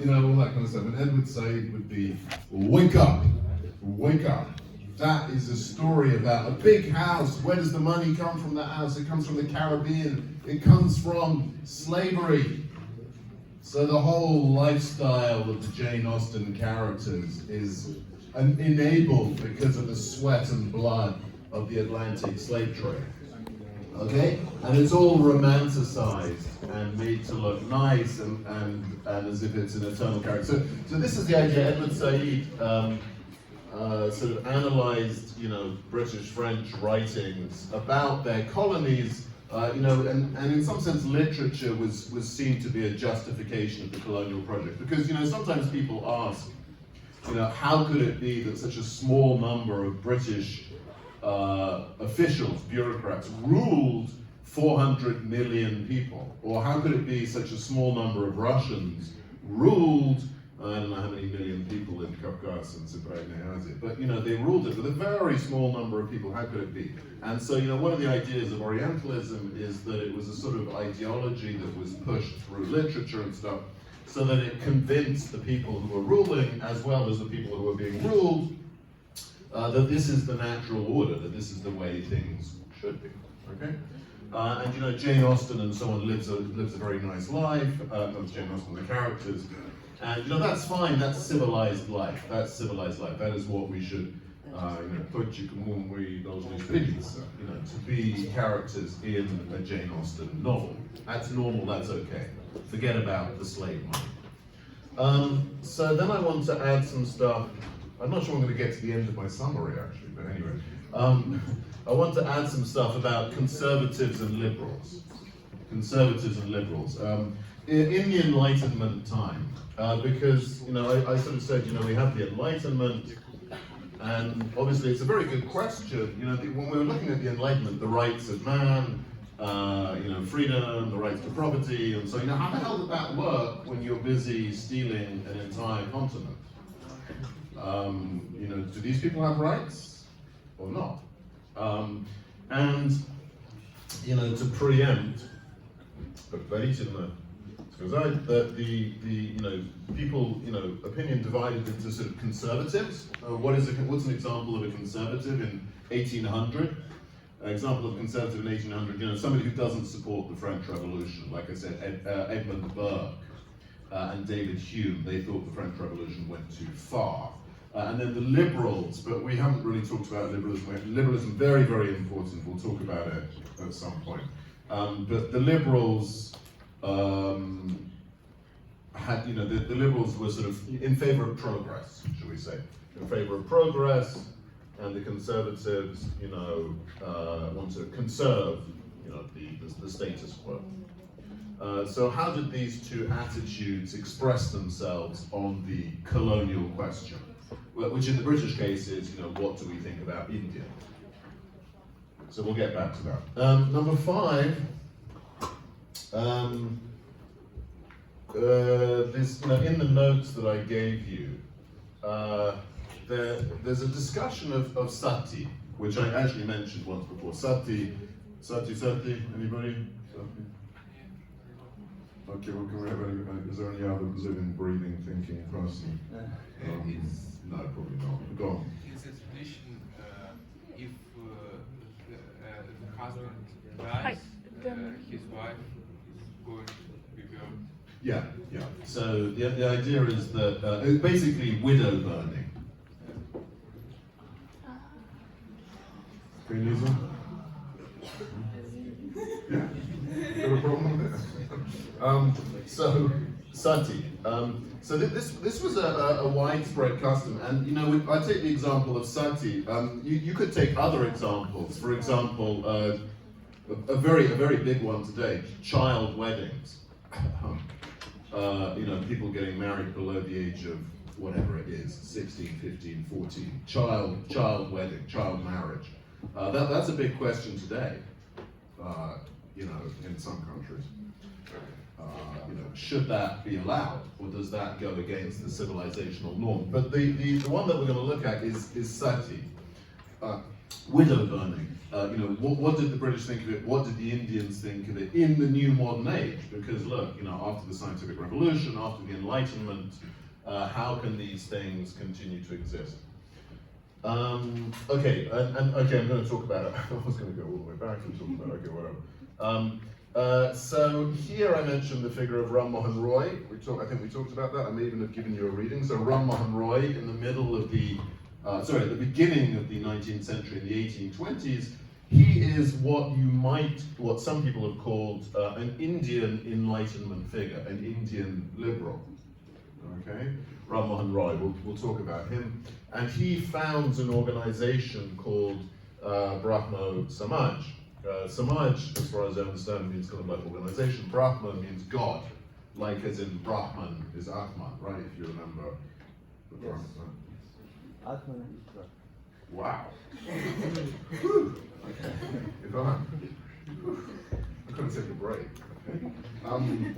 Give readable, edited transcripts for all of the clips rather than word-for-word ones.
you know, all that kind of stuff. And Edward Said would be, wake up, wake up. That is a story about a big house. Where does the money come from that house? It comes from the Caribbean. It comes from slavery. So the whole lifestyle of the Jane Austen characters is enabled because of the sweat and blood of the Atlantic slave trade. Okay? And it's all romanticized and made to look nice and as if it's an eternal character. So this is the idea. Edward Said sort of analyzed, you know, British, French writings about their colonies, you know, and in some sense literature was seen to be a justification of the colonial project. Because, you know, sometimes people ask, you know, how could it be that such a small number of British officials, bureaucrats, ruled 400 million people? Or how could it be such a small number of Russians ruled, I don't know how many million people in Kafkas and Sibirania, but you know, they ruled it with a very small number of people. How could it be? And so, you know, one of the ideas of Orientalism is that it was a sort of ideology that was pushed through literature and stuff, so that it convinced the people who were ruling, as well as the people who were being ruled, that this is the natural order, that this is the way things should be. Okay? And you know, Jane Austen and so on lives a very nice life. Not Jane Austen, the characters. And you know, that's fine, that's civilized life. That's civilized life. That is what we should, you know, to be characters in a Jane Austen novel. That's normal, that's okay. Forget about the slave money. So then I want to add some stuff. I'm not sure I'm going to get to the end of my summary actually, but anyway. I want to add some stuff about conservatives and liberals. Conservatives and liberals. In the Enlightenment time, because, you know, I sort of said, you know, we have the Enlightenment, and obviously it's a very good question. You know, when we were looking at the Enlightenment, the rights of man, you know, freedom, the rights to property, and so, you know, how the hell did that work when you're busy stealing an entire continent? You know, do these people have rights or not? And, you know, to preempt, that the you know, people, you know, opinion divided into sort of conservatives. What's an example of a conservative in 1800? An example of a conservative in 1800, you know, somebody who doesn't support the French Revolution. Like I said, Edmund Burke and David Hume, they thought the French Revolution went too far. And then the liberals, but we haven't really talked about liberalism. Liberalism, very, very important. We'll talk about it at some point. But the liberals had, you know, the liberals were sort of in favor of progress, shall we say, in favor of progress, and the conservatives, you know, want to conserve, you know, the status quo. So how did these two attitudes express themselves on the colonial question? Which in the British case is, you know, what do we think about India? So we'll get back to that. Number 5, this, you know, in the notes that I gave you, there's a discussion of sati, which I actually mentioned once before. Sati, anybody? Sati? Okay, well, can we have is there any other living, breathing, thinking person? No, probably not. Go on. It's a tradition, if the husband dies, his wife is going to be burned. Yeah, yeah. So the idea is that it's basically widow burning. Queen Lisa? Yeah? Got a problem with it? So, sati. So this was a widespread custom, and you know, I take the example of sati. You could take other examples. For example, a very big one today: child weddings. You know, people getting married below the age of whatever it is, 16, 15, 14. Child wedding, child marriage. That's a big question today. You know, in some countries. You know, should that be allowed, or does that go against the civilizational norm? But the one that we're going to look at is sati. widow burning. What did the British think of it? What did the Indians think of it in the new modern age? Because look, after the scientific revolution, after the Enlightenment, how can these things continue to exist? Okay, I'm going to talk about it. I was going to go all the way back and talk about it. Okay, whatever. So here I mentioned the figure of Ram Mohan Roy. I think we talked about that. I may even have given you a reading. So Ram Mohan Roy, in the middle of the, at the beginning of the 19th century, in the 1820s, he is what some people have called an Indian Enlightenment figure, an Indian liberal. Okay, Ram Mohan Roy, we'll talk about him. And he founds an organization called Brahmo Samaj. Samaj, as far as I understand, means kind of like organization. Brahma means God, like as in Brahman is Atman, right? If you remember the Brahman. Atman is Brahman. Wow. Okay. I'm going to take a break. Okay.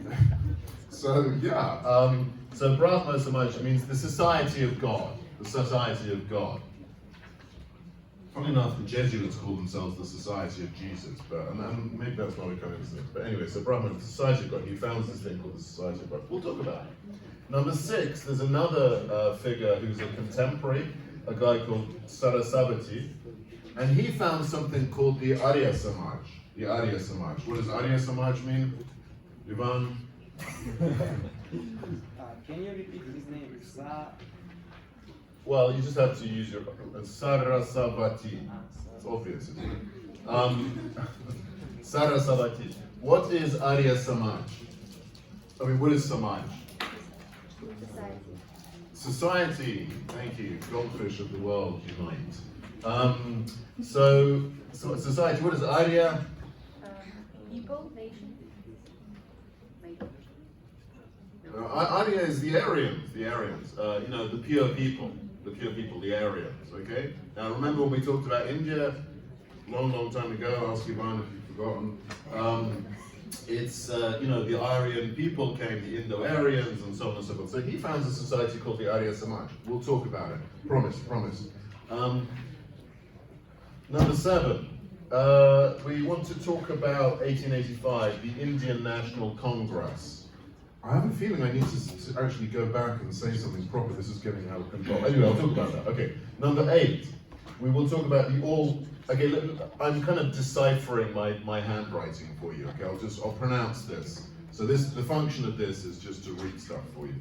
So Brahma Samaj means the society of God. The society of God. Funny enough, the Jesuits call themselves the Society of Jesus, and maybe that's why we're coming to this. But anyway, so Brahman, the Society of God, he founds this thing called the Society of God. We'll talk about it. Number 6, there's another figure who's a contemporary, a guy called Sarasvati, and he found something called the Arya Samaj. The Arya Samaj. What does Arya Samaj mean? Ivan? Can you repeat his name? Well, you just have to use your Sarasvati. It's obvious, isn't it? Sarasvati. What is Arya Samaj? I mean, what is Samaj? Society. Thank you. Goldfish of the world unite. So society. What is Arya? People, nation. Arya is the Aryans. The Aryans. The pure people. The pure people. The Aryans. Okay. Now remember when we talked about India, long time ago. Ask Ivan if you've forgotten. It's the Aryan people came, the Indo-Aryans, and so on and so forth. So he founds a society called the Arya Samaj. We'll talk about it. Promise. Number 7. We want to talk about 1885, the Indian National Congress. I have a feeling I need to actually go back and say something proper. This is getting out of control. Anyway, I'll talk about that. Okay. Number 8. We will talk about the all. Okay, I'm kind of deciphering my handwriting for you. Okay, I'll pronounce this. So the function of this is just to read stuff for you.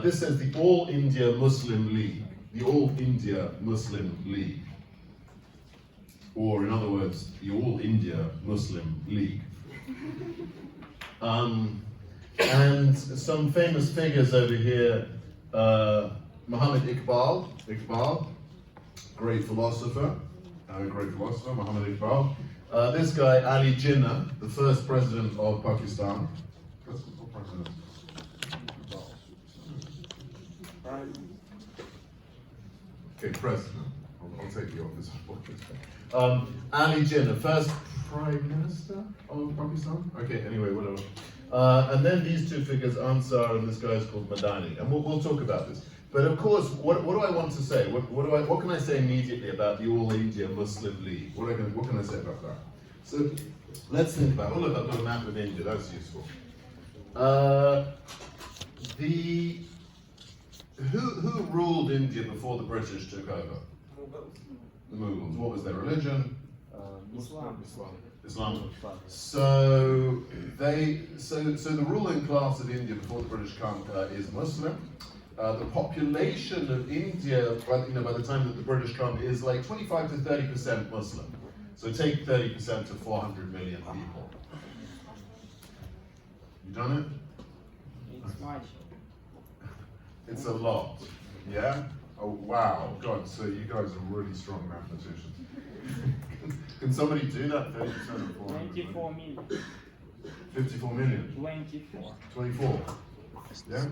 This says the All India Muslim League. The All India Muslim League. Or in other words, the All India Muslim League. And some famous figures over here. Muhammad Iqbal, great philosopher, Muhammad Iqbal. This guy, Ali Jinnah, the first president of Pakistan. Okay, president. I'll take you off this. Ali Jinnah, first prime minister of Pakistan. Okay, anyway, whatever. And then these two figures, Ansar and this guy is called Madani, and we'll talk about this. But of course, what do I want to say? What can I say immediately about the All India Muslim League? What can I say about that? So let's think about it. Oh look, I've got a map of India. That's useful. Who ruled India before the British took over? The Mughals. What was their religion? Islam. So the ruling class of India before the British come is Muslim. The population of India, by the time that the British come, is like 25 to 30% Muslim. So take 30% to 400 million people. You done it? It's much. It's a lot. Yeah? Oh wow, God, so you guys are really strong mathematicians. Can somebody do that? 30% of 400 24 million. 54 million? 24. 24. Yeah?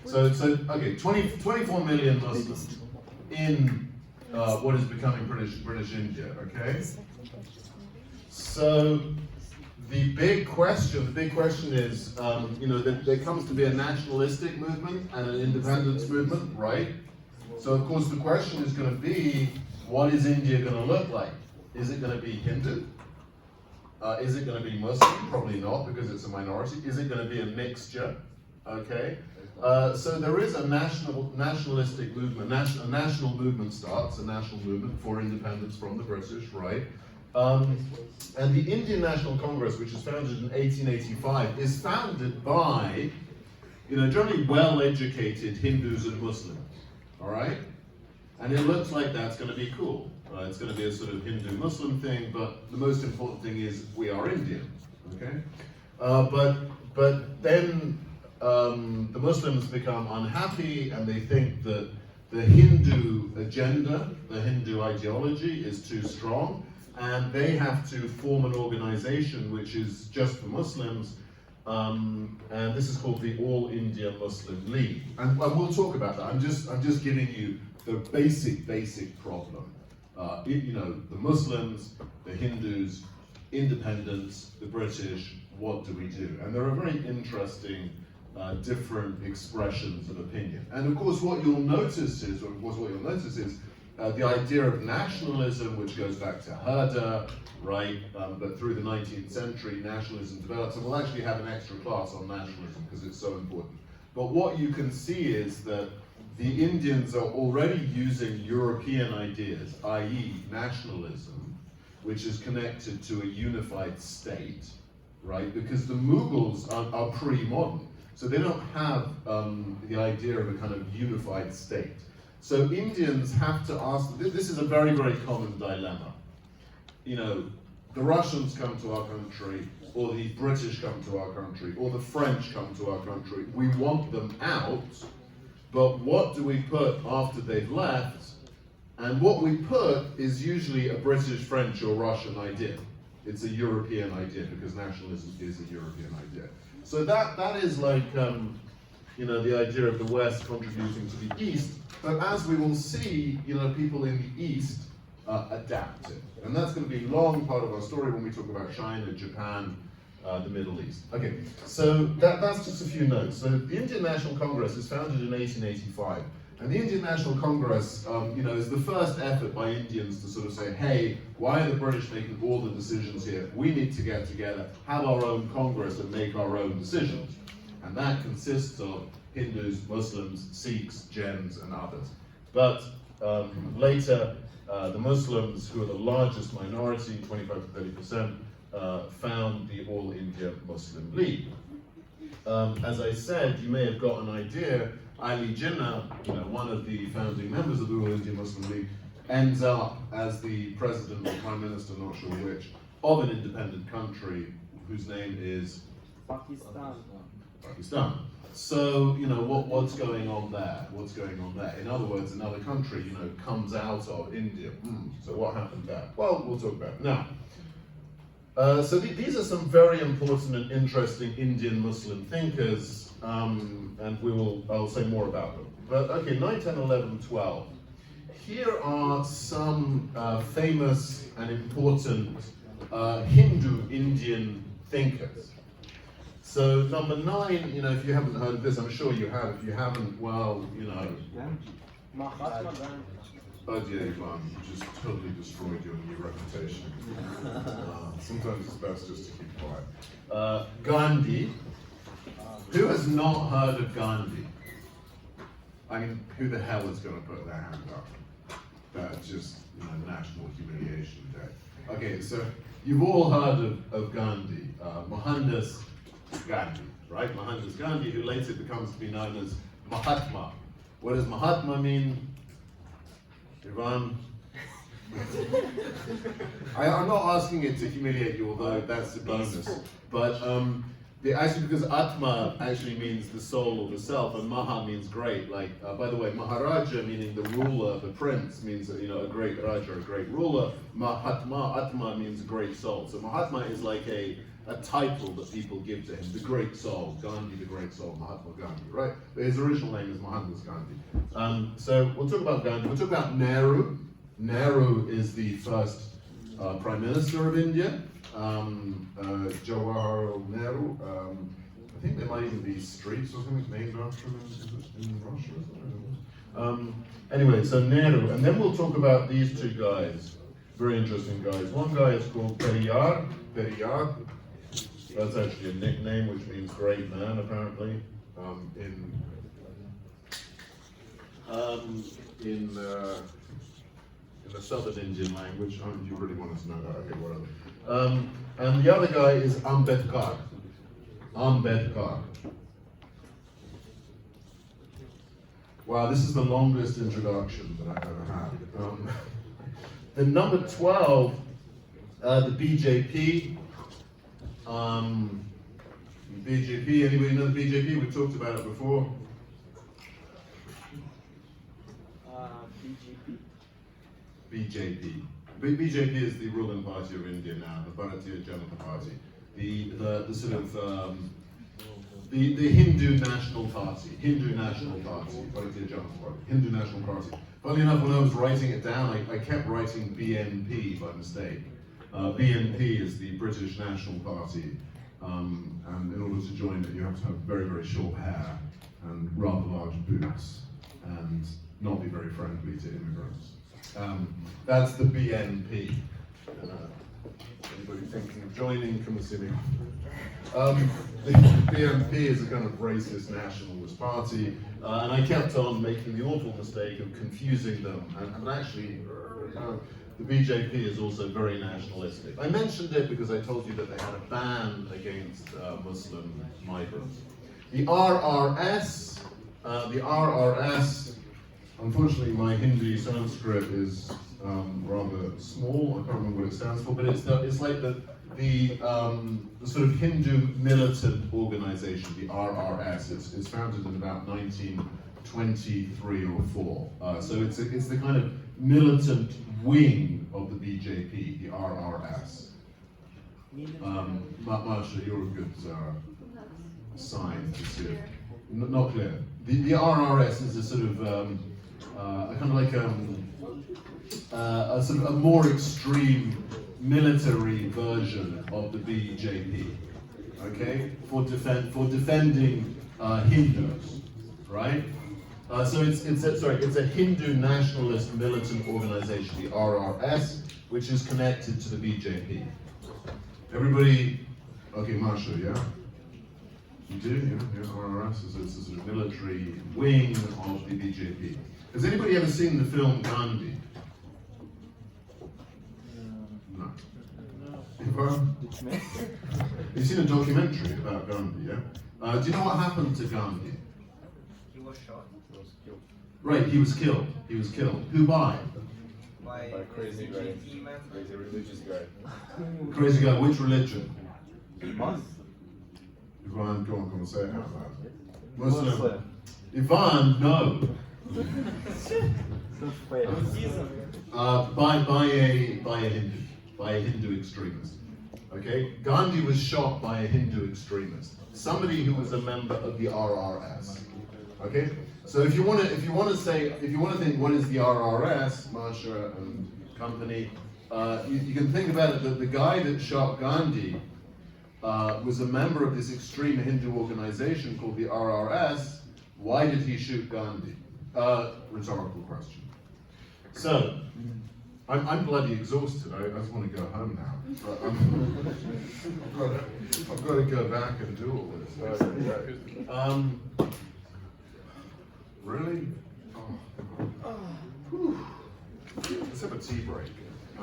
So okay, 24 million Muslims in what is becoming British India, okay? So the big question is, there comes to be a nationalistic movement and an independence movement, right? So of course the question is going to be, what is India going to look like? Is it going to be Hindu? Is it going to be Muslim? Probably not, because it's a minority. Is it going to be a mixture? Okay. So there is a nationalistic movement, a national movement starts, a national movement for independence from the British, right? And the Indian National Congress, which is founded in 1885, is founded by, generally well-educated Hindus and Muslims, all right? And it looks like that's going to be cool. It's going to be a sort of Hindu-Muslim thing, but the most important thing is we are Indian, okay? But then the Muslims become unhappy and they think that the Hindu agenda, the Hindu ideology is too strong, and they have to form an organization which is just for Muslims, and this is called the All India Muslim League. And we'll talk about that. I'm just giving you the basic problem. The Muslims, the Hindus, independence, the British, what do we do? And there are very interesting different expressions of opinion. And of course what you'll notice is, the idea of nationalism, which goes back to Herder, right? But through the 19th century, nationalism develops, and we'll actually have an extra class on nationalism because it's so important. But what you can see is that the Indians are already using European ideas, i.e. nationalism, which is connected to a unified state, right? Because the Mughals are pre-modern, so they don't have the idea of a kind of unified state. So Indians have to ask, this is a very, very common dilemma. The Russians come to our country, or the British come to our country, or the French come to our country. We want them out, but what do we put after they've left? And what we put is usually a British, French, or Russian idea. It's a European idea, because nationalism is a European idea. So that is like, the idea of the West contributing to the East. But as we will see, people in the East adapted. And that's going to be a long part of our story when we talk about China, Japan, the Middle East. Okay, so that's just a few notes. So the Indian National Congress is founded in 1885. And the Indian National Congress, is the first effort by Indians to sort of say, hey, why are the British making all the decisions here? We need to get together, have our own Congress, and make our own decisions. And that consists of Hindus, Muslims, Sikhs, Jains, and others. But later, the Muslims, who are the largest minority, 25 to 30%, found the All India Muslim League. As I said, you may have got an idea, Ali Jinnah, one of the founding members of the All India Muslim League, ends up as the president or prime minister, not sure which, of an independent country whose name is Pakistan. So, what's going on there? What's going on there? In other words, another country, comes out of India. So what happened there? Well, we'll talk about it now. So these are some very important and interesting Indian Muslim thinkers, and I'll say more about them. But okay, 9, 10, 11, 12. Here are some famous and important Hindu Indian thinkers. So number 9, if you haven't heard of this, I'm sure you have. If you haven't, well, Oh dear, Ivan, you just totally destroyed your new reputation. Sometimes it's best just to keep quiet. Gandhi. Who has not heard of Gandhi? I mean, who the hell is going to put their hand up? That's just, National Humiliation Day. Okay, so you've all heard of Gandhi, Mohandas Gandhi, right? Mohandas Gandhi, who later becomes to be known as Mahatma. What does Mahatma mean? Ivan? I'm not asking it to humiliate you, although that's a bonus. But actually, because Atma actually means the soul or the self, and Maha means great. Like, by the way, Maharaja, meaning the ruler, the prince, means a great Raja, a great ruler. Mahatma, Atma means great soul. So Mahatma is like a title that people give to him, the great soul, Gandhi, the great soul, Mahatma Gandhi, right? But his original name is Mohandas Gandhi. So we'll talk about Gandhi. We'll talk about Nehru. Nehru is the first Prime Minister of India. Jawaharlal Nehru. I think there might even be streets or something named after him in Russia. Anyway, so Nehru, and then we'll talk about these two guys, very interesting guys. One guy is called Periyar. That's actually a nickname, which means great man, apparently, in the Southern Indian language. Oh, you really want us to know that? Okay, whatever. And the other guy is Ambedkar. Wow, this is the longest introduction that I've ever had. The number 12, the BJP. BJP, anybody know the BJP? We've talked about it before. BJP. BJP is the ruling party of India now, the Bharatiya Janata Party. The sort of the Hindu National Party, Bharatiya Janata Party, Hindu National Party. Funny enough, when I was writing it down, I kept writing BNP by mistake. BNP is the British National Party, and in order to join it, you have to have very, very short hair and rather large boots, and not be very friendly to immigrants. That's the BNP. Anybody thinking of joining, come and see me. The BNP is a kind of racist nationalist party, and I kept on making the awful mistake of confusing them, and actually, the BJP is also very nationalistic. I mentioned it because I told you that they had a ban against Muslim migrants. The RRS, unfortunately my Hindi Sanskrit is rather small, I can't remember what it stands for, but it's like the sort of Hindu militant organization, the RRS. It's founded in about 1923 or 4. So it's the kind of militant wing of the BJP, the RRS. Marsha, you're a good sign to see it. Not clear. The RRS is a sort of a kind of like a sort of a more extreme military version of the BJP, okay, for defending Hindus, right? So it's a Hindu nationalist militant organization, the RRS, which is connected to the BJP. Everybody, okay, Marsha, yeah? You do, yeah, RRS is a sort of military wing of the BJP. Has anybody ever seen the film Gandhi? No. You've seen a documentary about Gandhi, yeah? Do you know what happened to Gandhi? He was shot. He was killed. Right, he was killed. He was killed. Who by? By a crazy guy. BJP member. Crazy religious guy. Crazy guy. Which religion? Iman? Ivan, come on, say it out loud. Muslim. Ivan, no. By a Hindu extremist. Okay, Gandhi was shot by a Hindu extremist, somebody who was a member of the RRS. Okay, so if you want to think what is the RRS, Marsha and company, you can think about it that the guy that shot Gandhi was a member of this extreme Hindu organization called the RRS. Why did he shoot Gandhi? Rhetorical question. So, I'm bloody exhausted. I just want to go home now. But I've got to go back and do all this. Really? Oh. Let's have a tea break. I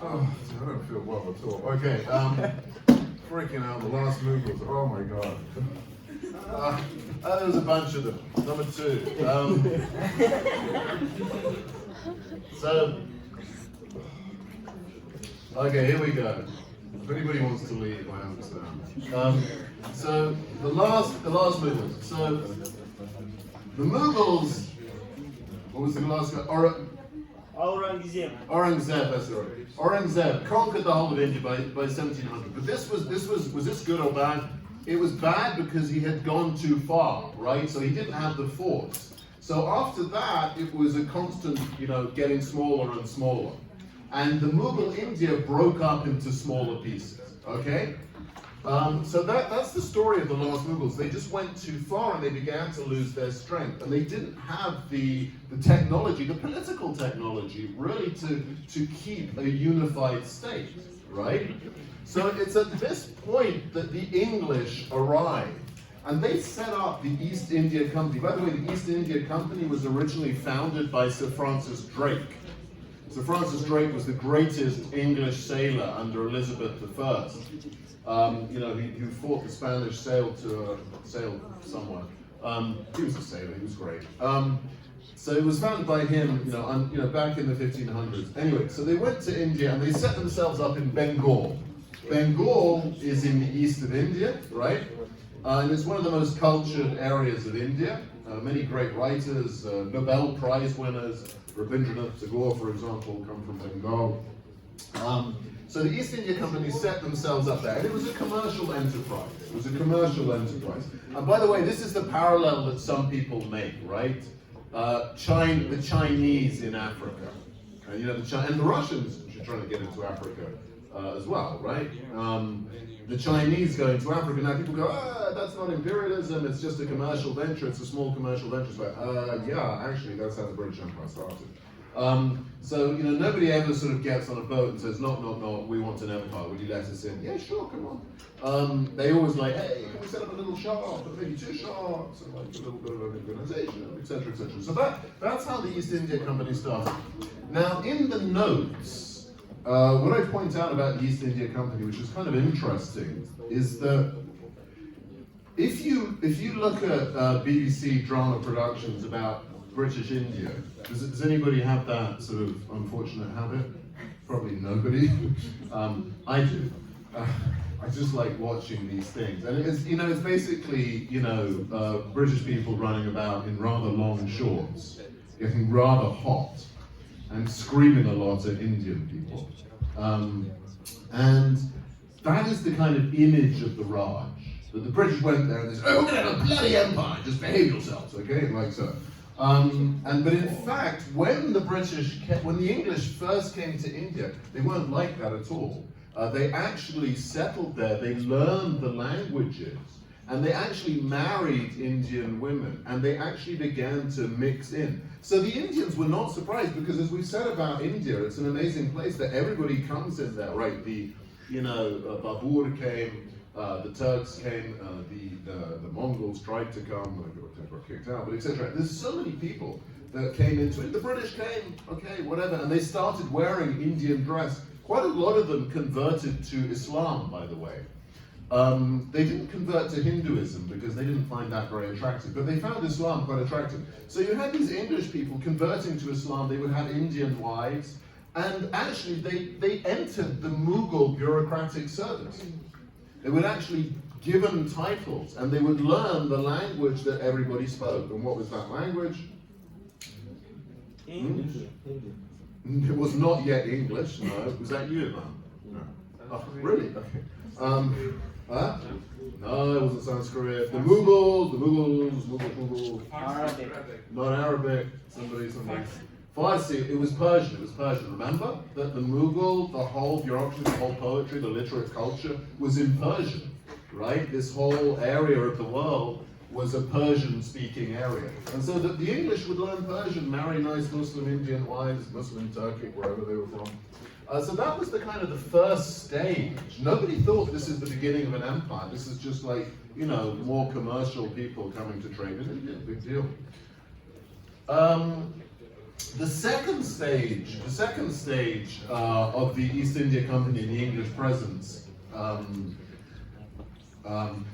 don't feel well at all. Okay, freaking out, the last move was, oh my god. There was a bunch of them. Number 2. Okay, here we go. If anybody wants to leave, I understand. So the last Mughals. So the Mughals. What was the last guy? Aurangzeb. Aurangzeb, that's right. Aurangzeb conquered the whole of India by 1700. But was this good or bad? It was bad because he had gone too far, right? So he didn't have the force. So after that, it was a constant, getting smaller and smaller. And the Mughal India broke up into smaller pieces, okay? So that's the story of the last Mughals. They just went too far and they began to lose their strength. And they didn't have the technology, the political technology, really to keep a unified state, right? So it's at this point that the English arrive. And they set up the East India Company. By the way, the East India Company was originally founded by Sir Francis Drake. Sir Francis Drake was the greatest English sailor under Elizabeth I. You know, who fought the Spanish sailed somewhere. He was a sailor. He was great. So it was founded by him, you know, back in the 1500s. Anyway, so they went to India and they set themselves up in Bengal. Bengal is in the east of India, right? And it's one of the most cultured areas of India. Many great writers, Nobel Prize winners, Rabindranath Tagore, for example, come from Bengal. So the East India Company set themselves up there, and it was a commercial enterprise. It was a commercial enterprise. And by the way, this is the parallel that some people make, right? The Chinese in Africa, you know, and the Russians are trying to get into Africa as well, right? The Chinese go into Africa. Now people go, that's not imperialism, it's just a commercial venture, it's a small commercial venture. It's like, yeah, actually that's how the British Empire started. So, you know, nobody ever sort of gets on a boat and says, knock, knock, knock, we want an empire, will you let us in? Yeah, sure, come on. They always like, hey, can we set up a little shop, and maybe 2 shops, and like a little bit of an organization, etc., etc. So that's how the East India Company started. Now, in the notes, what I point out about the East India Company, which is kind of interesting, is that if you look at BBC drama productions about British India, does anybody have that sort of unfortunate habit? Probably nobody. I do. I just like watching these things, and it's, you know, it's basically, you know, British people running about in rather long shorts, getting rather hot, and screaming a lot at Indian people. And that is the kind of image of the Raj. That the British went there and they said, oh, we're going to have a bloody empire, just behave yourselves, okay, like so. But in fact, when the English first came to India, they weren't like that at all. They actually settled there, they learned the languages, and they actually married Indian women, and they actually began to mix in. So the Indians were not surprised, because as we've said about India, it's an amazing place that everybody comes in there, right? Babur came, the Turks came, the Mongols tried to come, they got kicked out, but etc. There's so many people that came into it. The British came, okay, whatever, and they started wearing Indian dress. Quite a lot of them converted to Islam, by the way. They didn't convert to Hinduism because they didn't find that very attractive, but they found Islam quite attractive. So you had these English people converting to Islam, they would have Indian wives, and actually they entered the Mughal bureaucratic service. They would actually given titles, and they would learn the language that everybody spoke. And what was that language? English. It was not yet English, no. Was that you, man? No. Oh, really? Okay. No, it wasn't Sanskrit. The Mughals. Arabic. Not Arabic. Somebody. Farsi, it was Persian, Remember that the Mughal, the whole bureaucracy, the whole poetry, the literate culture was in Persian, right? This whole area of the world was a Persian-speaking area. And so that the English would learn Persian, marry nice Muslim Indian wives, Muslim Turkic, wherever they were from. So that was the kind of the first stage. Nobody thought this is the beginning of an empire. This is just like, you know, more commercial people coming to trade in India, big deal. The second stage of the East India Company and the English presence, I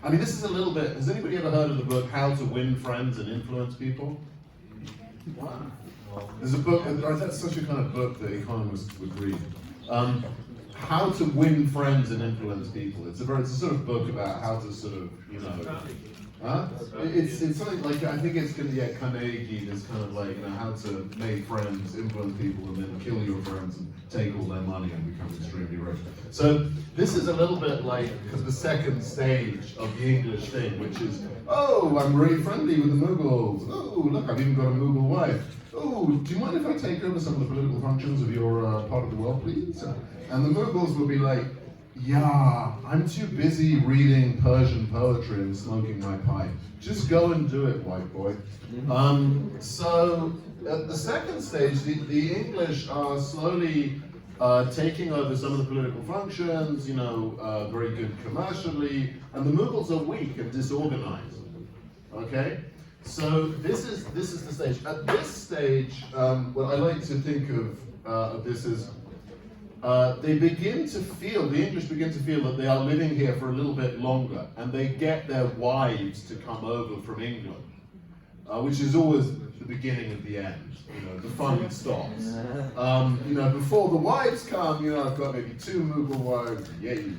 mean, this is a little bit, has anybody ever heard of the book, How to Win Friends and Influence People? There's a book, that's such a kind of book that economists would read. How to Win Friends and Influence People. It's a sort of book about how to sort of, you know, it's something like, I think it's going to be Carnegie, this kind of like, you know, how to make friends, influence people, and then kill your friends and take all their money and become extremely rich. So this is a little bit like the second stage of the English thing, which is, oh, I'm really friendly with the Mughals. Oh, look, I've even got a Mughal wife. Oh, do you mind if I take over some of the political functions of your part of the world, please? And the Mughals will be like, Yeah, I'm too busy reading Persian poetry and smoking my pipe. Just go and do it, white boy. So at the second stage, the English are slowly taking over some of the political functions, very good commercially, and the Mughals are weak and disorganized. Okay? So this is the stage. At this stage, what I like to think of this is the English begin to feel that they are living here for a little bit longer, and they get their wives to come over from England, which is always the beginning of the end. The fun stops. Before the wives come, I've got maybe 2 Mughal wives, yay.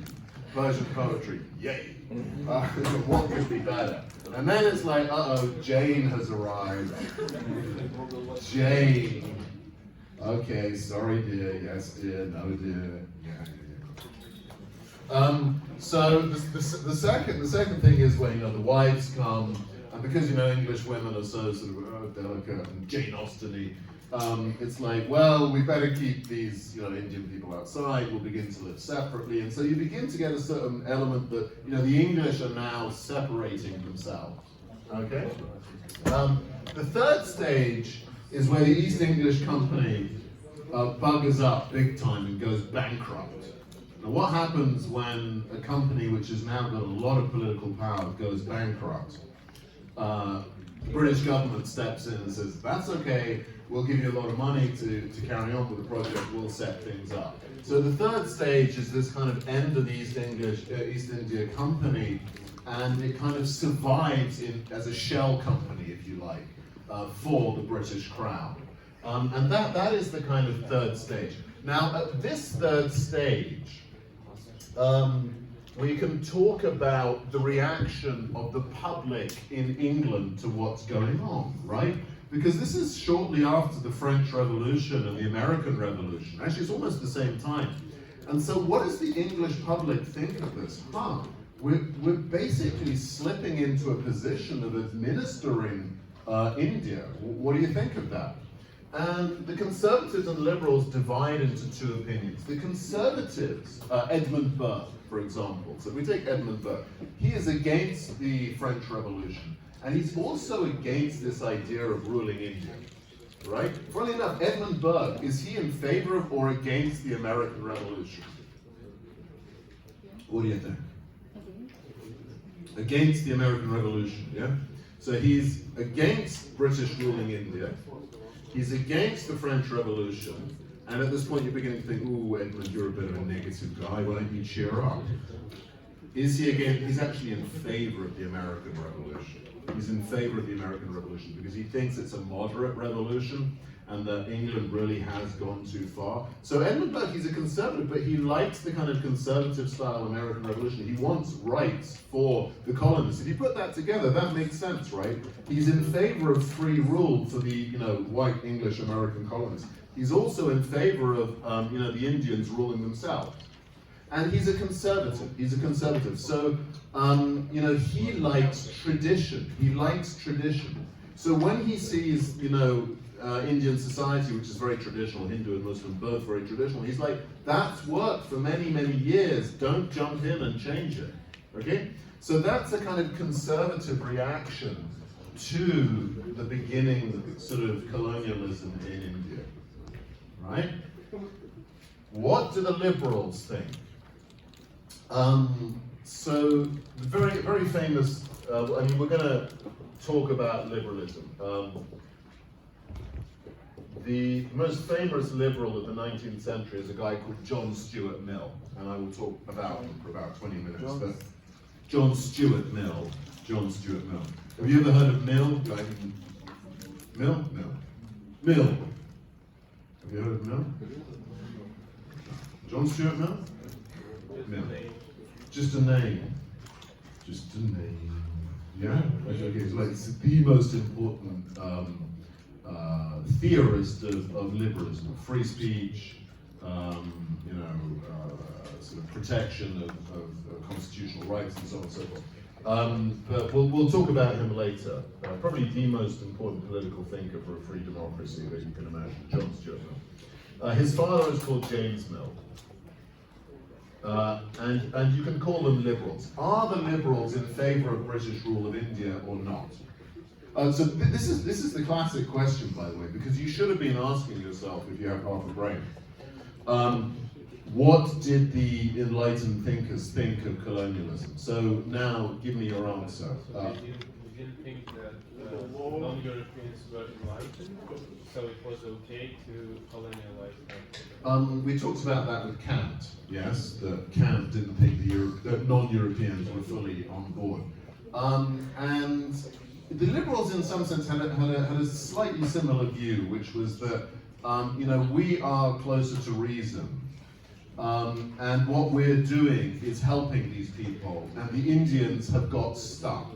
Persian poetry, yay. What could be better? And then it's like, uh-oh, Jane has arrived. Jane. Okay, sorry dear, yes dear, no dear, yeah. So the second thing is when the wives come, and because English women are so sort of delicate and Jane Austen-y, it's like, well, we better keep these Indian people outside. We'll begin to live separately, and so you begin to get a certain element that the English are now separating themselves. Okay. The third stage is where the East English Company buggers up big time and goes bankrupt. Now, what happens when a company which has now got a lot of political power goes bankrupt? The British government steps in and says, that's okay, we'll give you a lot of money to carry on with the project, we'll set things up. So the third stage is this kind of end of the East India Company, and it kind of survives as a shell company, if you like, for the British Crown. And that is the kind of third stage. Now, at this third stage, we can talk about the reaction of the public in England to what's going on, right? Because this is shortly after the French Revolution and the American Revolution. Actually, it's almost the same time. And so what does the English public think of this? We're basically slipping into a position of administering India. What do you think of that? And the Conservatives and Liberals divide into 2 opinions. The Conservatives, Edmund Burke, for example. So if we take Edmund Burke, he is against the French Revolution, and he's also against this idea of ruling India, right? Funnily enough, Edmund Burke, is he in favor of or against the American Revolution? What do you think? Against the American Revolution, yeah? So he's against British ruling India. He's against the French Revolution, and at this point you're beginning to think, ooh, Edmund, you're a bit of a negative guy, why don't you cheer up? Is he against? He's actually in favor of the American Revolution. He's in favor of the American Revolution because he thinks it's a moderate revolution and that England really has gone too far. So Edmund Burke, he's a conservative, but he likes the kind of conservative style American Revolution. He wants rights for the colonists. If you put that together, that makes sense, right? He's in favor of free rule for the white English American colonists. He's also in favor of the Indians ruling themselves. And he's a conservative. He's a conservative. So he likes tradition. He likes tradition. So when he sees Indian society, which is very traditional, Hindu and Muslim, both very traditional, he's like, that's worked for many, many years. Don't jump in and change it. Okay? So that's a kind of conservative reaction to the beginning sort of colonialism in India. Right? What do the liberals think? So the very, very famous, we're going to talk about liberalism. The most famous liberal of the 19th century is a guy called John Stuart Mill, and I will talk about him for about 20 minutes. But John Stuart Mill. Have you ever heard of Mill? Mill? Mill. Have you heard of Mill? John Stuart Mill? Mill. Just a name. Just a name. Yeah? Okay, so it's the most important theorist of liberalism, free speech, sort of protection of constitutional rights and so on and so forth. But we'll talk about him later. Probably the most important political thinker for a free democracy that you can imagine, John Stuart Mill. His father is called James Mill. and you can call them liberals. Are the liberals in favour of British rule of India or not? So this is the classic question, by the way, because you should have been asking yourself, if you have half a brain, what did the enlightened thinkers think of colonialism? So now, give me your answer. You didn't think that non-Europeans were enlightened, so it was okay to colonialize them? We talked about that with Kant, yes, that Kant didn't think that non-Europeans were fully on board. And the liberals, in some sense, had a slightly similar view, which was that, we are closer to reason. And what we're doing is helping these people, and the Indians have got stuck.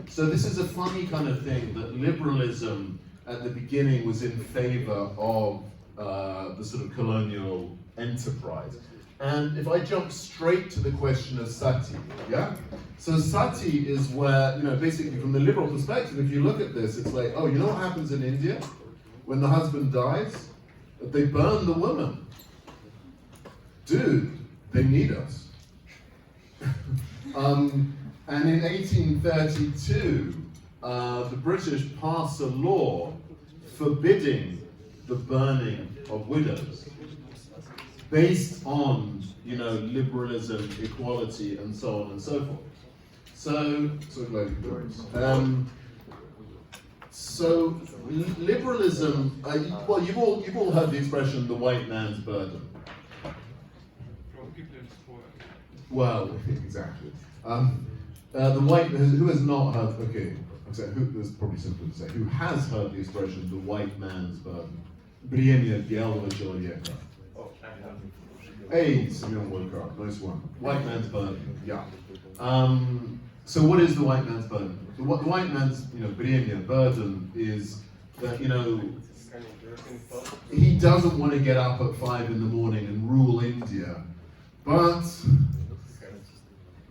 So this is a funny kind of thing, that liberalism at the beginning was in favor of the sort of colonial enterprise. And if I jump straight to the question of sati, yeah? So sati is where, basically from the liberal perspective, if you look at this, it's like, oh, you know what happens in India? When the husband dies, they burn the woman. Dude, they need us. And in 1832, the British passed a law forbidding the burning of widows, based on, liberalism, equality, and so on and so forth. So liberalism. Well, you've all heard the expression "the white man's burden." From Hitler's spoil. Well, exactly. The white, who has not heard, okay, there's probably simpler to say, who has heard the expression, the white man's burden? Бремя белого человека. Hey, Simeon Wilcock, nice one. White man's burden, yeah. So what is the white man's burden? The white man's, бремя, burden, is that, he doesn't want to get up at 5 in the morning and rule India, but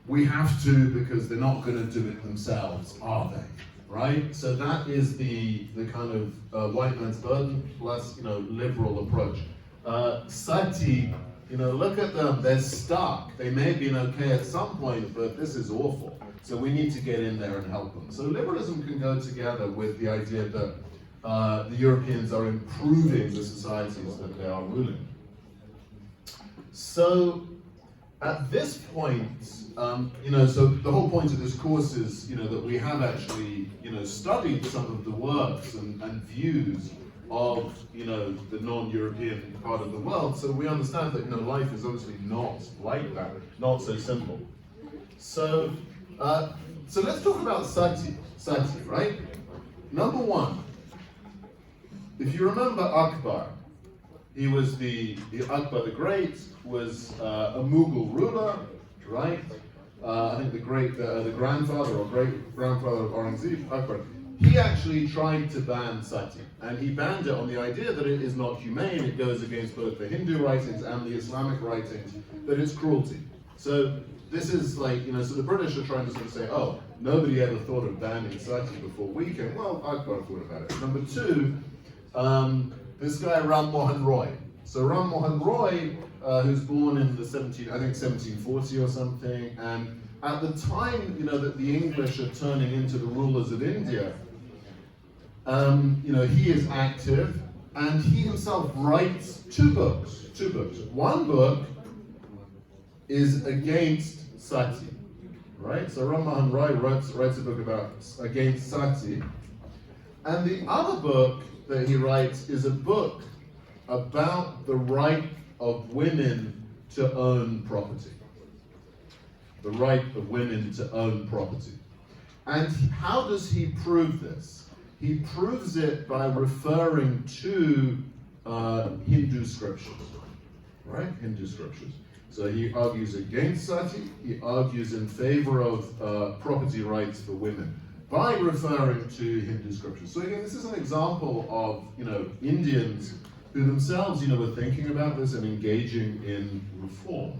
we have to, because they're not going to do it themselves, are they? Right? So that is the kind of white man's burden plus, liberal approach. Sati, look at them, they're stuck. They may have been okay at some point, but this is awful. So we need to get in there and help them. So liberalism can go together with the idea that the Europeans are improving the societies that they are ruling. So at this point, so the whole point of this course is, that we have actually, studied some of the works and views of, the non-European part of the world. So we understand that, life is obviously not like that, not so simple. So, so let's talk about sati, right? Number one, if you remember Akbar, he was Akbar the Great was a Mughal ruler, right? I think the grandfather or great-grandfather of Aurangzeb, Akbar, he actually tried to ban sati, and he banned it on the idea that it is not humane, it goes against both the Hindu writings and the Islamic writings, that it's cruelty. So this is like, so the British are trying to sort of say, oh, nobody ever thought of banning sati before we came. Well, Akbar thought about it. Number two, this guy Ram Mohan Roy. So Ram Mohan Roy, who's born in the 1740 or something, and at the time, that the English are turning into the rulers of India, he is active, and he himself writes two books. One book is against sati, right? So Ram Mohan Roy writes a book against sati, and the other book that he writes is a book about the right of women to own property. The right of women to own property. And how does he prove this? He proves it by referring to Hindu scriptures, right? Hindu scriptures. So he argues against sati, he argues in favor of property rights for women by referring to Hindu scriptures. So again, this is an example of, Indians who themselves, were thinking about this and engaging in reform.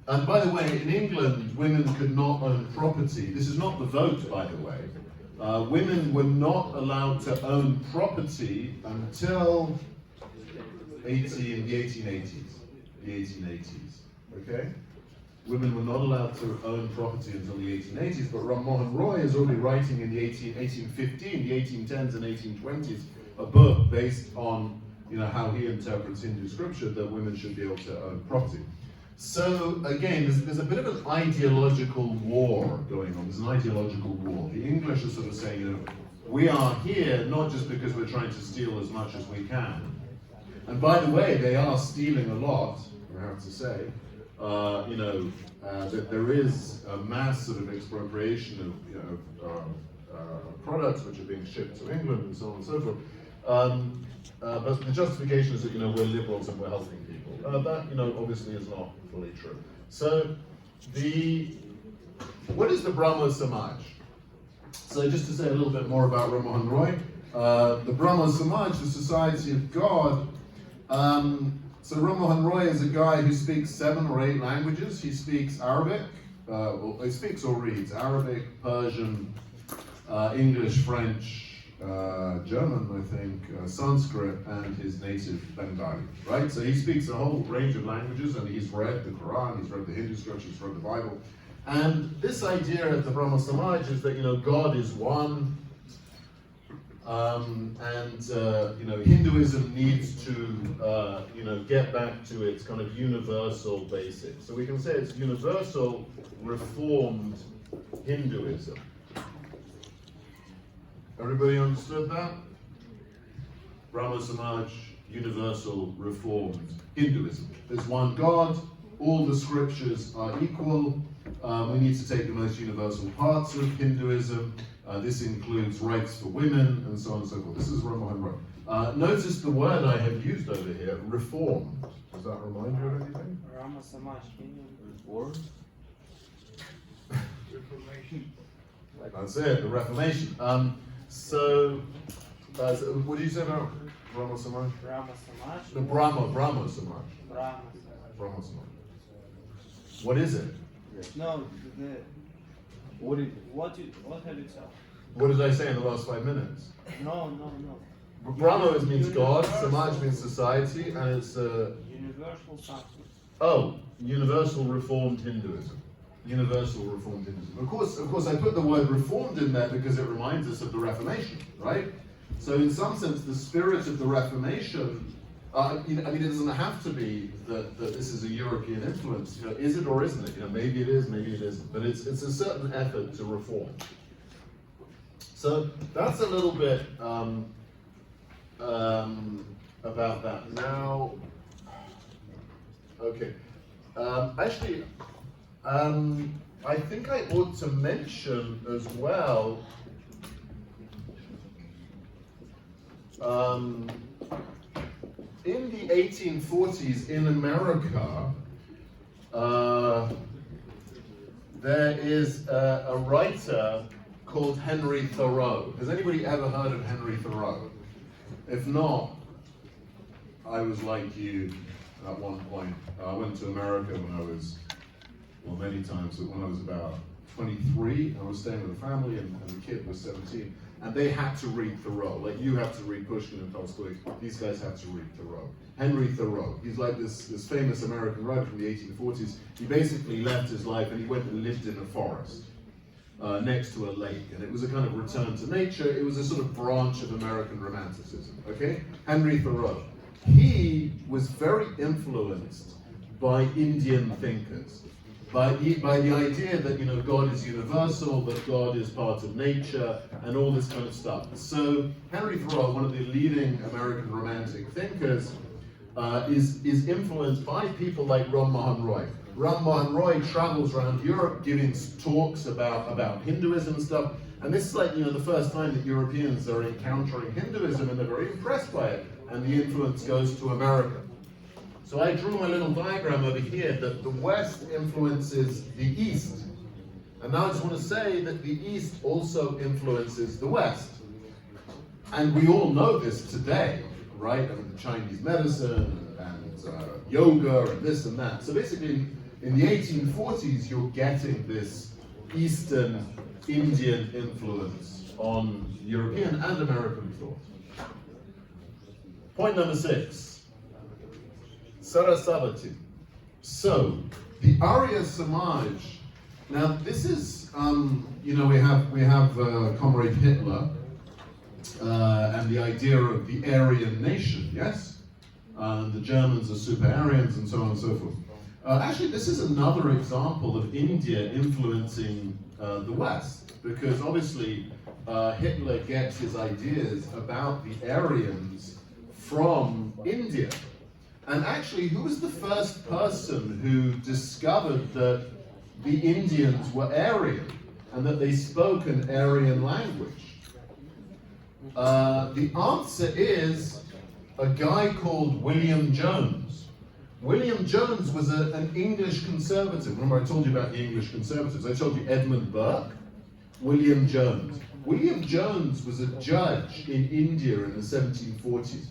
And by the way, in England, women could not own property. This is not the vote, by the way. Women were not allowed to own property until the 1880s. The 1880s. Okay? Women were not allowed to own property until the 1880s, but Ram Mohan Roy is already writing in the 1815, the 1810s and 1820s, a book based on how he interprets Hindu scripture that women should be able to own property. So again, there's a bit of an ideological war going on. There's an ideological war. The English are sort of saying, we are here not just because we're trying to steal as much as we can. And by the way, they are stealing a lot, I have to say. That there is a mass sort of expropriation of products which are being shipped to England and so on and so forth. But the justification is that we're liberals and we're helping people. That obviously is not fully true. So what is the Brahmo Samaj? So just to say a little bit more about Ram Mohan Roy, the Brahmo Samaj, the Society of God. So Ram Mohan Roy is a guy who speaks 7 or 8 languages. He speaks Arabic, he speaks or reads Arabic, Persian, English, French, German, I think, Sanskrit, and his native Bengali, right? So he speaks a whole range of languages, and he's read the Quran, he's read the Hindu scriptures, he's read the Bible. And this idea of the Brahmo Samaj is that, God is one, Hinduism needs to, get back to its kind of universal basics. So we can say it's universal reformed Hinduism. Everybody understood that? Brahmo Samaj, universal reformed Hinduism. There's one God, all the scriptures are equal. We need to take the most universal parts of Hinduism. This includes rights for women and so on and so forth. This is Ram Mohan Roy. Notice the word I have used over here, reformed. Does that remind you of anything? Rama Samaj, Reform? Reformation. That's it, the Reformation. So what did you say about Brahmo Samaj? Rama Samaj. The Brahmo Samaj. Brahma Samaj. Brahmo Samaj. What is it? No, What did what have you said? What did I say in the last 5 minutes? No. Brahmo means God, Samaj means society, and it's Universal something. Universal Reformed Hinduism. Universal Reformed Hinduism. Of course, I put the word reformed in there because it reminds us of the Reformation, right? So in some sense, the spirit of the Reformation, it doesn't have to be that this is a European influence. Is it or isn't it? Maybe it is, maybe it isn't. But it's a certain effort to reform. So that's a little bit about that. Now, okay. I think I ought to mention as well in the 1840s in America, there is a writer called Henry Thoreau. Has anybody ever heard of Henry Thoreau? If not, I was like you at one point. I went to America when I was, many times, but when I was about 23, I was staying with a family and the kid was 17. And they had to read Thoreau, like you have to read Pushkin and Tolstoy. These guys had to read Thoreau. Henry Thoreau, he's like this famous American writer from the 1840s. He basically left his life and he went and lived in a forest next to a lake. And it was a kind of return to nature. It was a sort of branch of American Romanticism, okay? Henry Thoreau. He was very influenced by Indian thinkers. By the idea that God is universal, that God is part of nature, and all this kind of stuff. So Henry Thoreau, one of the leading American Romantic thinkers, is influenced by people like Ram Mohan Roy. Ram Mohan Roy travels around Europe giving talks about Hinduism and stuff, and this is like the first time that Europeans are encountering Hinduism, and they're very impressed by it, and the influence goes to America. So I drew my little diagram over here that the West influences the East. And now I just want to say that the East also influences the West. And we all know this today, right? The Chinese medicine and yoga and this and that. So basically, in the 1840s, you're getting this Eastern Indian influence on European and American thought. Point number 6. Sarasvati. So, the Arya Samaj. Now, this is, you know, we have Comrade Hitler and the idea of the Aryan nation, yes? The Germans are super Aryans and so on and so forth. Actually, this is another example of India influencing the West, because obviously Hitler gets his ideas about the Aryans from India. And actually, who was the first person who discovered that the Indians were Aryan and that they spoke an Aryan language? The answer is a guy called William Jones. William Jones was an English conservative. Remember I told you about the English conservatives. I told you Edmund Burke, William Jones. William Jones was a judge in India in the 1740s.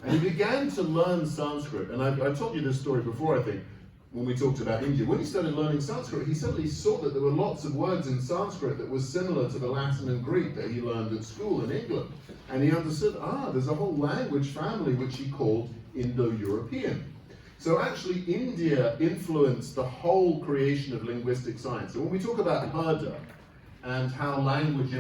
And he began to learn Sanskrit. And I told you this story before, I think, when we talked about India. When he started learning Sanskrit, he suddenly saw that there were lots of words in Sanskrit that were similar to the Latin and Greek that he learned at school in England. And he understood, there's a whole language family which he called Indo-European. So actually, India influenced the whole creation of linguistic science. So when we talk about Herder and how languages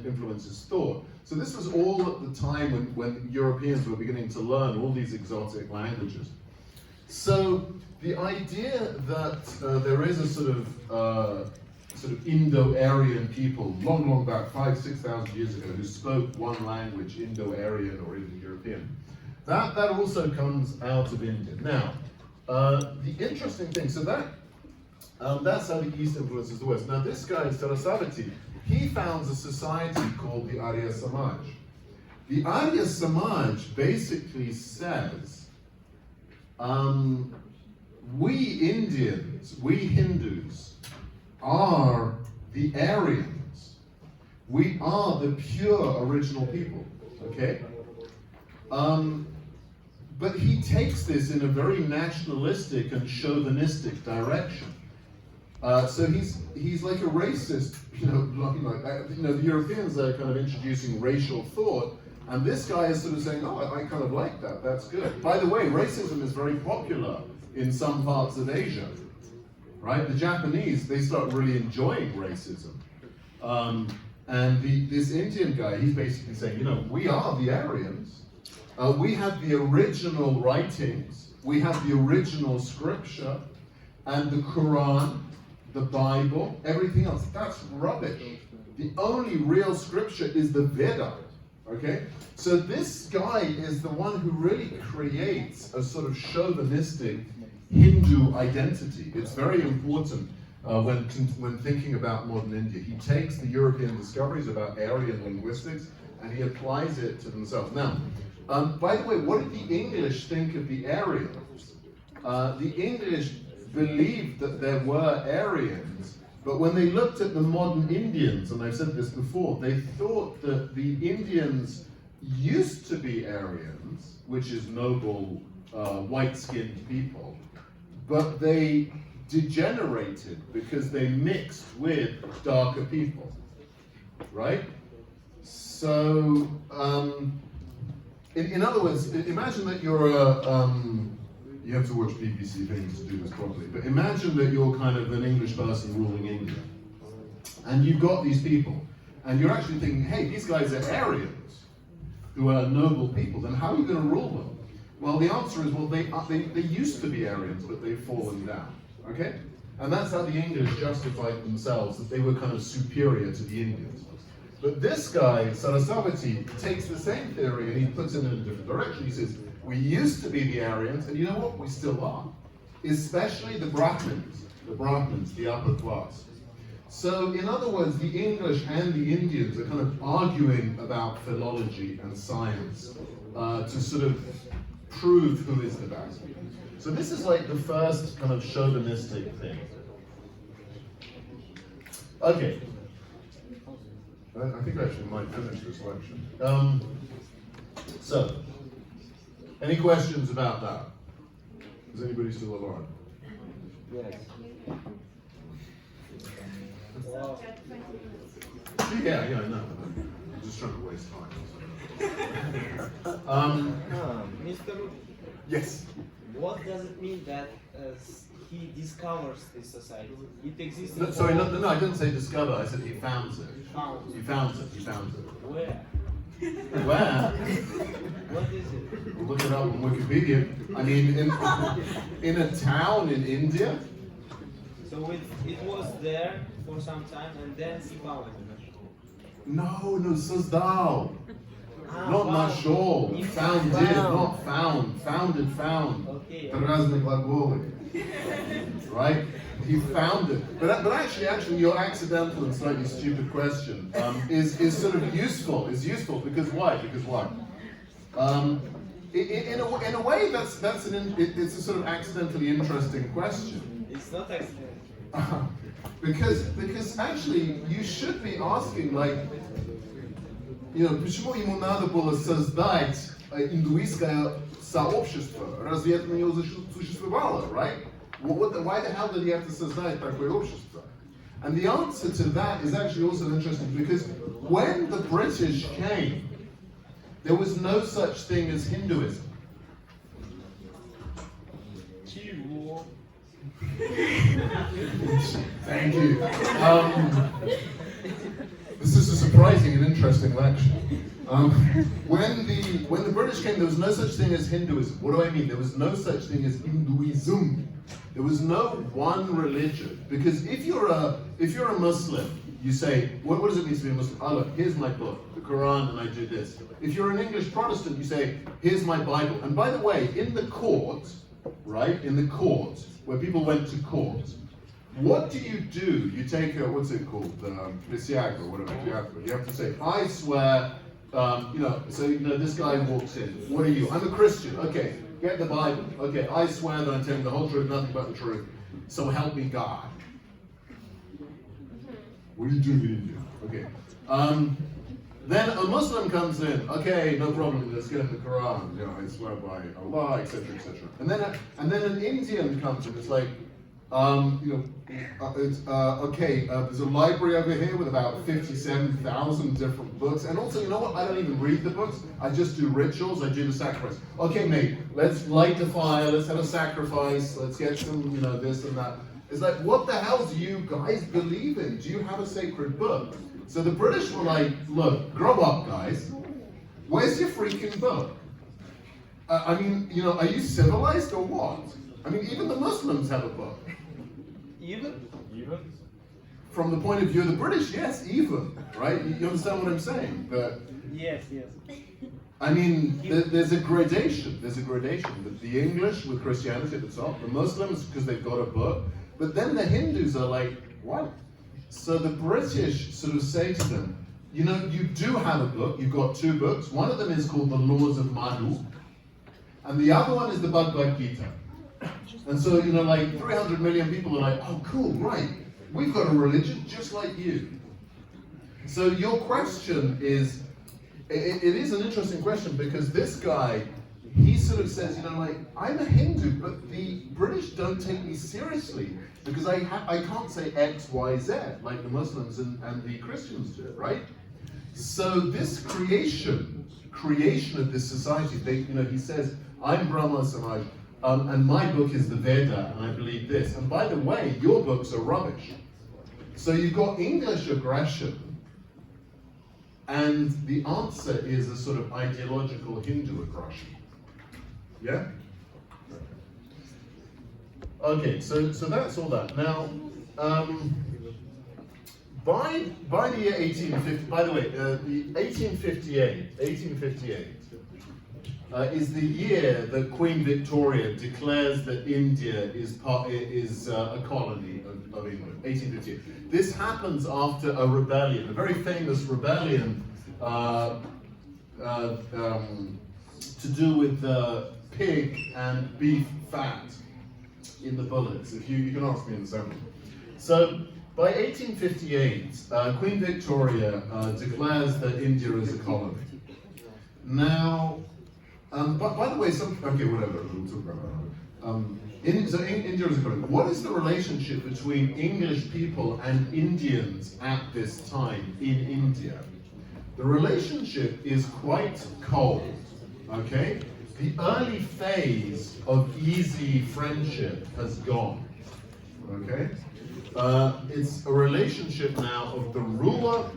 influences thought, so this was all at the time when Europeans were beginning to learn all these exotic languages. So the idea that there is a sort of Indo-Aryan people, long back, 5,000-6,000 years ago, who spoke one language, Indo-Aryan or Indo-European, that also comes out of India. Now, the interesting thing, so that's how the East influences the West. Now this guy, Sarasvati, he founds a society called the Arya Samaj. The Arya Samaj basically says, we Indians, we Hindus, are the Aryans. We are the pure original people, okay? But he takes this in a very nationalistic and chauvinistic direction. So he's like a racist, the Europeans are kind of introducing racial thought, and this guy is sort of saying, I kind of like that, that's good. By the way, racism is very popular in some parts of Asia, right? The Japanese, they start really enjoying racism. And this Indian guy, he's basically saying, we are the Aryans. We have the original writings, we have the original scripture, and the Quran, the Bible, everything else, that's rubbish. The only real scripture is the Veda, okay? So this guy is the one who really creates a sort of chauvinistic Hindu identity. It's very important when thinking about modern India. He takes the European discoveries about Aryan linguistics and he applies it to themselves. Now, by the way, what did the English think of the Aryans? The English believed that there were Aryans, but when they looked at the modern Indians, and I've said this before, they thought that the Indians used to be Aryans, which is noble, white-skinned people, but they degenerated because they mixed with darker people, right? So, in other words, imagine that you're you have to watch BBC things to do this properly, but imagine that you're kind of an English person ruling India, and you've got these people, and you're actually thinking, hey, these guys are Aryans, who are noble people, then how are you going to rule them? Well, the answer is, well, they used to be Aryans, but they've fallen down, okay? And that's how the English justified themselves, that they were kind of superior to the Indians. But this guy, Sarasvati, takes the same theory and he puts it in a different direction. He says, we used to be the Aryans, and you know what? We still are. Especially the Brahmins, the upper class. So, in other words, the English and the Indians are kind of arguing about philology and science to sort of prove who is the best. So this is like the first kind of chauvinistic thing. Okay. I think I actually might finish this lecture. So, any questions about that? Is anybody still alive? Yes. Yeah, I know. I'm just trying to waste time. Mr. Yes. What does it mean that he discovers this society? It exists. No, sorry, no, I didn't say discover. I said he founds it. Found. He founds it. He founds it. Where? Where? What is it? Look it up on Wikipedia. I mean, in a town in India. So it was there for some time and then he found it. No, создал. Ah, Not found. нашел. He Founded, not found. Founded, found. Okay. Это разные глаголы. Right? He found it. But actually, your accidental and slightly stupid question is sort of useful. Is useful because why? Because why? In a way, it's a sort of accidentally interesting question. It's not accident. Because actually, you should be asking, like, почему ему надо было создать индуистское сообщество? Разве это не существовало, right? Why the hell did he have to создать такое общество? And the answer to that is actually also interesting because when the British came, there was no such thing as Hinduism. Чего? Thank you. This is a surprising and interesting lecture. When the British came, there was no such thing as Hinduism. What do I mean? There was no such thing as Hinduism. There was no one religion. Because if you're a Muslim, you say, what does it mean to be a Muslim? Oh look, here's my book, the Quran, and I do this. If you're an English Protestant, you say, here's my Bible. And by the way, in the court, right, in the court, where people went to court, what do? You take a, what's it called, prisiaga or whatever you have to say, I swear, this guy walks in, what are you? I'm a Christian, okay, get the Bible, okay, I swear that I'm telling the whole truth, nothing but the truth, so help me God. What are you doing in India? Okay. Then a Muslim comes in, okay, no problem, let's get in the Quran, I swear by Allah, etc., etc. And then an Indian comes in, it's like, there's a library over here with about 57,000 different books, and also, you know what, I don't even read the books, I just do rituals, I do the sacrifice. Okay, mate, let's light the fire, let's have a sacrifice, let's get some, this and that. It's like, what the hell do you guys believe in? Do you have a sacred book? So the British were like, look, grow up, guys. Where's your freaking book? Are you civilized or what? I mean, even the Muslims have a book. Even? From the point of view of the British, yes, even, right? You understand what I'm saying? But Yes. I mean, there's a gradation. There's a gradation. The English with Christianity at the top, the Muslims because they've got a book, but then the Hindus are like, what? So the British sort of say to them, you do have a book, you've got two books. One of them is called The Laws of Madhu, and the other one is the Bhagavad Gita. And so, 300 million people are like, oh, cool, right. We've got a religion just like you. So your question is, it is an interesting question because this guy, he sort of says, I'm a Hindu, but the British don't take me seriously because I can't say X, Y, Z like the Muslims and the Christians do, right? So this creation of this society, he says, I'm Brahma Samaj, and my book is the Veda, and I believe this. And by the way, your books are rubbish. So you've got English aggression, and the answer is a sort of ideological Hindu aggression. Yeah? Okay, so that's all that. Now, by the year 1850, by the way, the 1858 is the year that Queen Victoria declares that India is a colony of England. 1858. This happens after a rebellion, a very famous rebellion to do with pig and beef fat in the bullets. If you can ask me in the assembly. So by 1858, Queen Victoria declares that India is a colony. Now, by the way, okay, whatever, we'll talk about that. So India is a colony. What is the relationship between English people and Indians at this time in India? The relationship is quite cold, okay? the early phase of easy friendship has gone. Okay? It's a relationship now of the ruler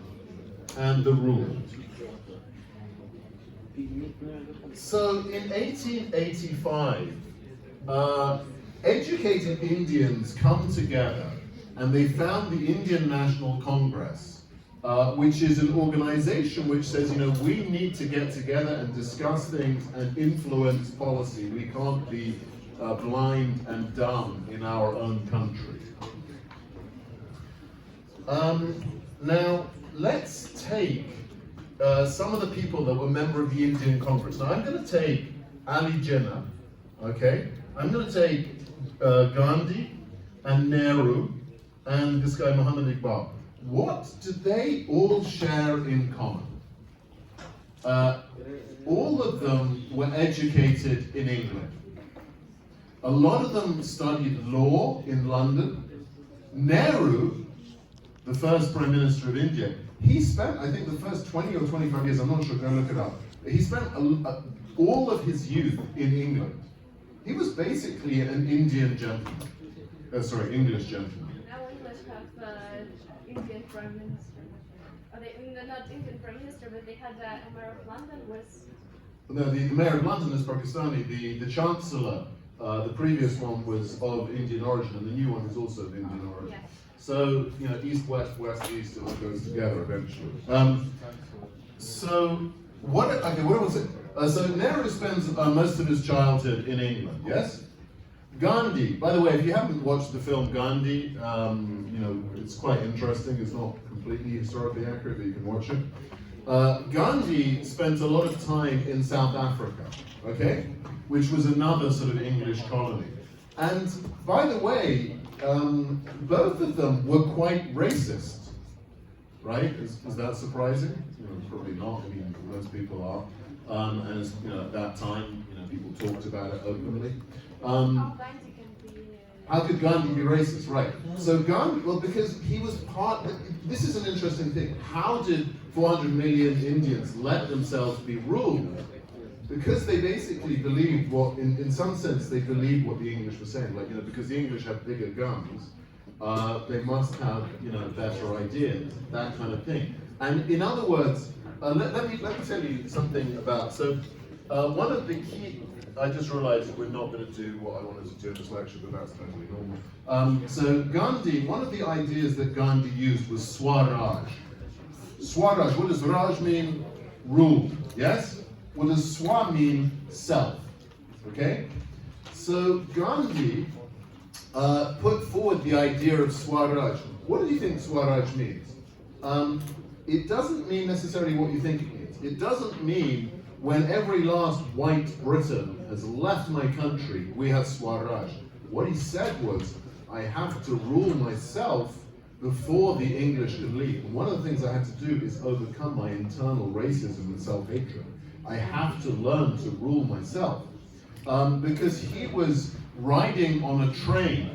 and the ruled. So in 1885, educated Indians come together and they found the Indian National Congress, which is an organization which says, we need to get together and discuss things and influence policy. We can't be blind and dumb in our own country. Now, let's take some of the people that were member of the Indian Congress. Now, I'm going to take Ali Jinnah, okay? I'm going to take Gandhi and Nehru and this guy Muhammad Iqbal. What do they all share in common? All of them were educated in England. A lot of them studied law in London. Nehru, the first Prime Minister of India, he spent, I think, the first 20 or 25 years, I'm not sure, go look it up. He spent all of his youth in England. He was basically an Indian gentleman. English gentleman. Now English have Indian Prime Minister. Not Indian Prime Minister, but they had a mayor of London was... No, the mayor of London is Pakistani. The chancellor, the previous one was of Indian origin, and the new one is also of Indian origin. Yeah. So, east, west, west, east, it all goes together eventually. So, what was it? So Nehru spends most of his childhood in England, yes? Gandhi, by the way, if you haven't watched the film Gandhi, it's quite interesting. It's not completely historically accurate, but you can watch it. Gandhi spent a lot of time in South Africa, okay? Which was another sort of English colony. And by the way, both of them were quite racist, right? Is that surprising? Probably not. I mean, most people are. And at that time, people talked about it openly. How could Gandhi be racist? Right. So Gandhi, well, because he was part. This is an interesting thing. How did 400 million Indians let themselves be ruled? Because they basically believed in some sense, they believed what the English were saying. Like, because the English have bigger guns, they must have, better ideas, that kind of thing. And in other words, let me tell you something about. So, one of the key. I just realized that we're not going to do what I wanted to do in this lecture, but that's totally normal. So Gandhi, one of the ideas that Gandhi used was Swaraj. Swaraj, what does Raj mean? Rule, yes? What does Swa mean? Self, okay? So Gandhi put forward the idea of Swaraj. What do you think Swaraj means? It doesn't mean necessarily what you think it means. It doesn't mean when every last white Briton has left my country, we have Swaraj. What he said was, I have to rule myself before the English can leave. And one of the things I had to do is overcome my internal racism and self-hatred. I have to learn to rule myself. Because he was riding on a train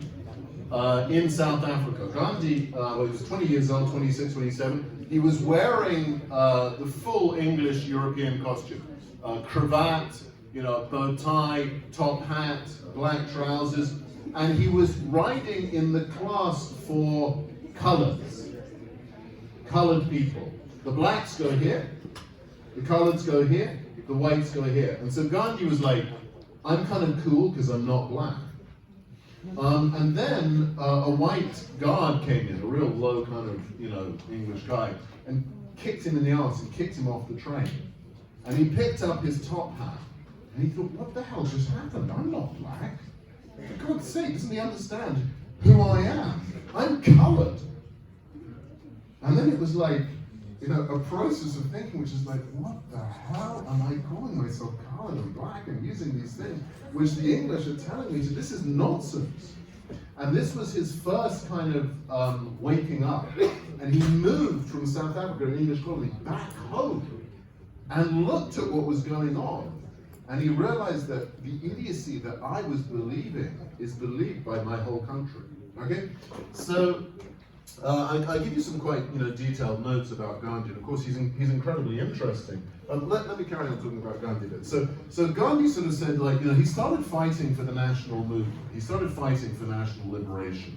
in South Africa. Gandhi, he was 20 years old, 26, 27. He was wearing the full English European costume. Cravat, bow tie, top hat, black trousers, and he was riding in the class for colors, colored people. The blacks go here, the coloreds go here, the whites go here. And so Gandhi was like, I'm kind of cool because I'm not black. And then a white guard came in, a real low kind of, English guy, and kicked him in the arse and kicked him off the train. And he picked up his top hat, and he thought, what the hell just happened? I'm not black. For God's sake, doesn't he understand who I am? I'm colored. And then it was like, a process of thinking, which is like, what the hell am I calling myself colored and black and using these things, which the English are telling me, this is nonsense. And this was his first kind of waking up. And he moved from South Africa, an English colony, back home and looked at what was going on. And he realized that the idiocy that I was believing is believed by my whole country. Okay? So I give you some quite detailed notes about Gandhi, and of course he's incredibly interesting. Let me carry on talking about Gandhi a bit. So Gandhi sort of said, like, he started fighting for the national movement. He started fighting for national liberation.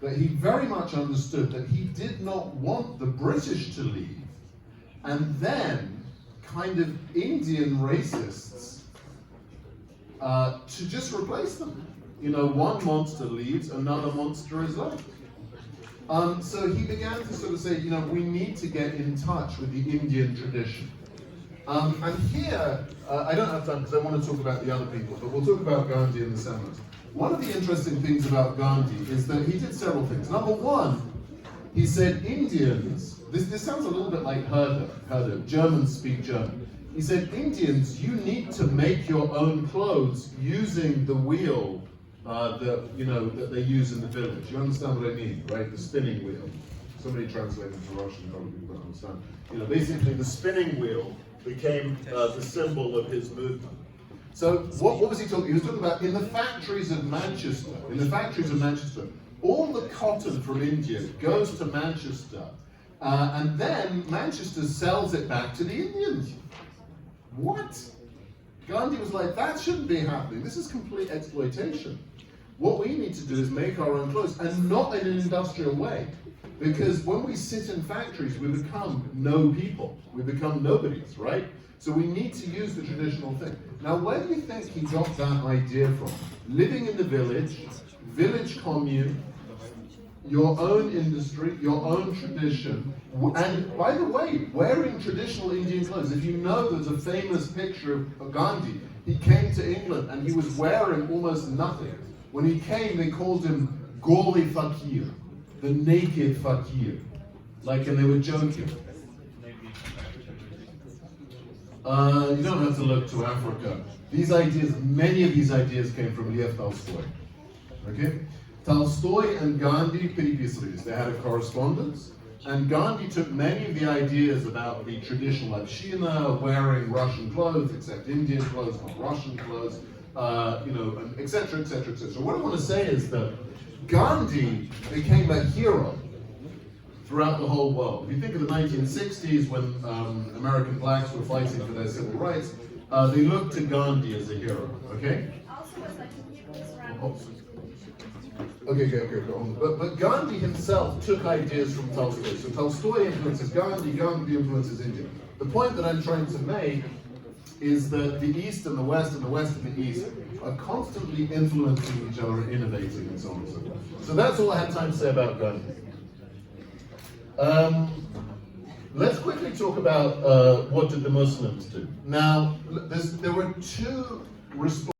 But he very much understood that he did not want the British to leave, and then kind of Indian racists to just replace them. One monster leaves, another monster is left. So he began to sort of say, we need to get in touch with the Indian tradition. And here, I don't have time because I want to talk about the other people, but we'll talk about Gandhi in the seminars. One of the interesting things about Gandhi is that he did several things. Number one, he said Indians, this sounds a little bit like Herder, Germans speak German. He said, Indians, you need to make your own clothes using the wheel that they use in the village. You understand what I mean, right? The spinning wheel. Somebody translated it to Russian, probably people don't understand. Basically the spinning wheel became the symbol of his movement. So what was he talking? He was talking about in the factories of Manchester. All the cotton from India goes to Manchester, and then Manchester sells it back to the Indians. What? Gandhi was like, that shouldn't be happening. This is complete exploitation. What we need to do is make our own clothes, and not in an industrial way. Because when we sit in factories, we become no people. We become nobodies, right? So we need to use the traditional thing. Now, where do you think he got that idea from? Living in the village commune, your own industry, your own tradition, and by the way, wearing traditional Indian clothes. If you know, there's a famous picture of Gandhi. He came to England and he was wearing almost nothing. When he came, they called him Goli Fakir, the naked fakir, and they were joking. You don't have to look to Africa. Many of these ideas came from Lev Tolstoy. Okay? Tolstoy and Gandhi переписывались. They had a correspondence, and Gandhi took many of the ideas about the traditional община, wearing Russian clothes, except Indian clothes, not Russian clothes, and etc., etc., etc. What I want to say is that Gandhi became a hero throughout the whole world. If you think of the 1960s, when American blacks were fighting for their civil rights, they looked to Gandhi as a hero. Okay? Also was like he was around. Okay, go on. But Gandhi himself took ideas from Tolstoy. So Tolstoy influences Gandhi, Gandhi influences India. The point that I'm trying to make is that the East and the West and the West and the East are constantly influencing each other and innovating and so on and so forth. So that's all I had time to say about Gandhi. Let's quickly talk about what did the Muslims do. Now, there were two responses.